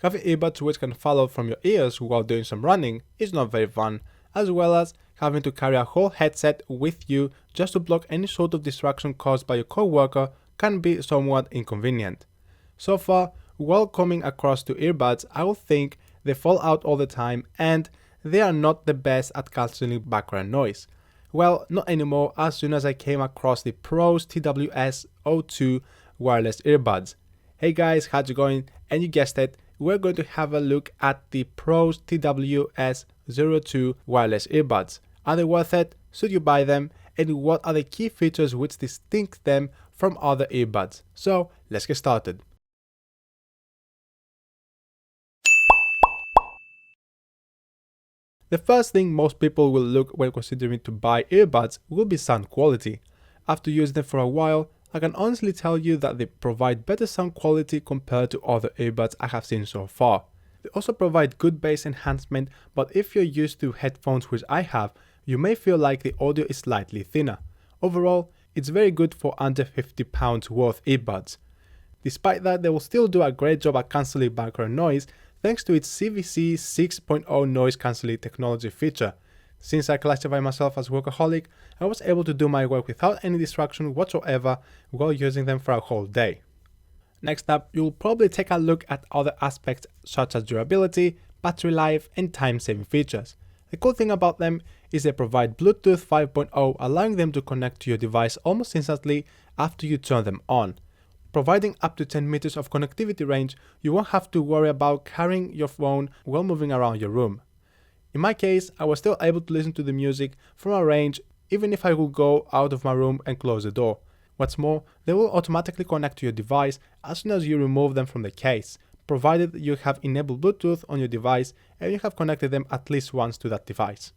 Having earbuds which can follow from your ears while doing some running is not very fun, as well as having to carry a whole headset with you just to block any sort of distraction caused by your coworker can be somewhat inconvenient. So far, while coming across to earbuds, I would think they fall out all the time and they are not the best at cancelling background noise. Well, not anymore as soon as I came across the Proze TWS-02 wireless earbuds. Hey guys, how's it going? And you guessed it, we're going to have a look at the Proze TWS-02 wireless earbuds. Are they worth it? Should you buy them? And what are the key features which distinct them from other earbuds? So let's get started. The first thing most people will look when considering to buy earbuds will be sound quality. After using them for a while, I can honestly tell you that they provide better sound quality compared to other earbuds I have seen so far. They also provide good bass enhancement, but if you're used to headphones which I have, you may feel like the audio is slightly thinner. Overall, it's very good for under £50 worth earbuds. Despite that, they will still do a great job at cancelling background noise thanks to its CVC 6.0 noise cancelling technology feature. Since I classify myself as a workaholic, I was able to do my work without any distraction whatsoever while using them for a whole day. Next up, you'll probably take a look at other aspects such as durability, battery life, and time-saving features. The cool thing about them is they provide Bluetooth 5.0, allowing them to connect to your device almost instantly after you turn them on. Providing up to 10 meters of connectivity range, you won't have to worry about carrying your phone while moving around your room. In my case, I was still able to listen to the music from a range even if I would go out of my room and close the door. What's more, they will automatically connect to your device as soon as you remove them from the case, provided you have enabled Bluetooth on your device and you have connected them at least once to that device.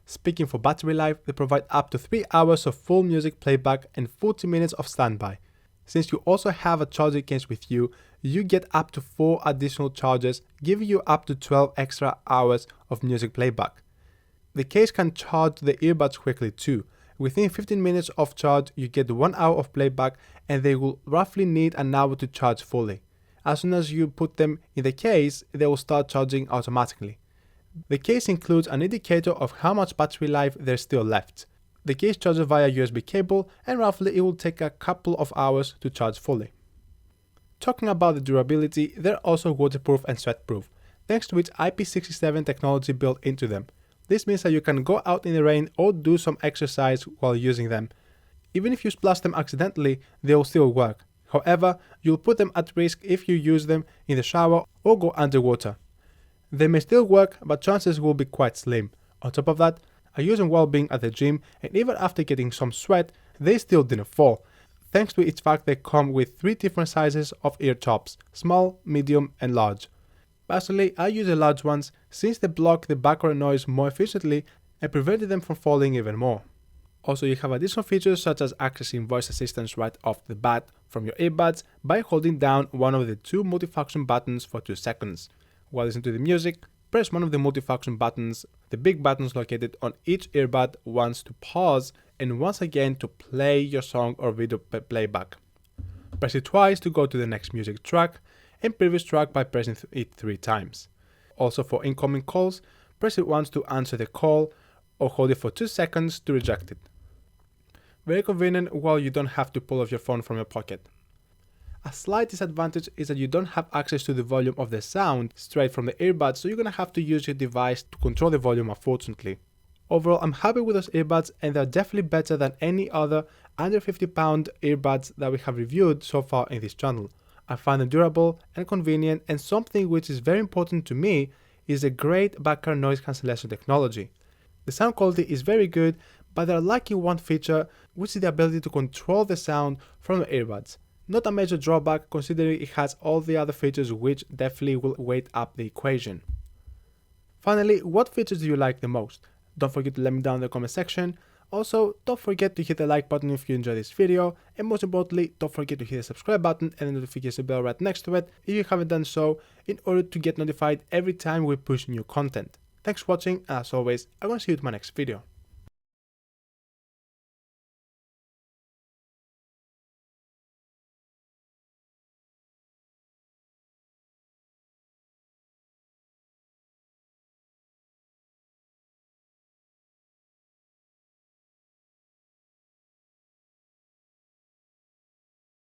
Speaking for battery life, they provide up to 3 hours of full music playback and 40 minutes of standby. Since you also have a charging case with you, you get up to 4 additional charges, giving you up to 12 extra hours of music playback. The case can charge the earbuds quickly too. Within 15 minutes of charge, you get 1 hour of playback and they will roughly need an hour to charge fully. As soon as you put them in the case, they will start charging automatically. The case includes an indicator of how much battery life there's still left. The case charges via USB cable and roughly it will take a couple of hours to charge fully. Talking about the durability, they're also waterproof and sweatproof, thanks to its IP67 technology built into them. This means that you can go out in the rain or do some exercise while using them. Even if you splash them accidentally, they will still work. However, you'll put them at risk if you use them in the shower or go underwater. They may still work, but chances will be quite slim. On top of that, I use them while being at the gym, and even after getting some sweat, they still didn't fall, thanks to its fact they come with 3 different sizes of ear tops: small, medium, and large. Personally, I use the large ones since they block the background noise more efficiently and prevented them from falling even more. Also, you have additional features such as accessing voice assistance right off the bat from your earbuds by holding down one of the 2 multifunction buttons for 2 seconds. While listening to the music, press one of the multifunction buttons, the big buttons located on each earbud, once to pause and once again to play your song or video playback. Press it twice to go to the next music track and previous track by pressing it 3 times. Also for incoming calls, press it once to answer the call or hold it for 2 seconds to reject it. Very convenient while you don't have to pull off your phone from your pocket. A slight disadvantage is that you don't have access to the volume of the sound straight from the earbuds, so you're gonna have to use your device to control the volume, unfortunately. Overall, I'm happy with those earbuds and they're definitely better than any other under £50 earbuds that we have reviewed so far in this channel. I find them durable and convenient, and something which is very important to me is a great background noise cancellation technology. The sound quality is very good, but they're lacking one feature, which is the ability to control the sound from the earbuds. Not a major drawback considering it has all the other features which definitely will weight up the equation. Finally, what features do you like the most? Don't forget to let me down in the comment section. Also, don't forget to hit the like button if you enjoyed this video, and most importantly, don't forget to hit the subscribe button and the notification bell right next to it if you haven't done so, in order to get notified every time we push new content. Thanks for watching, and as always, I'm gonna see you in my next video.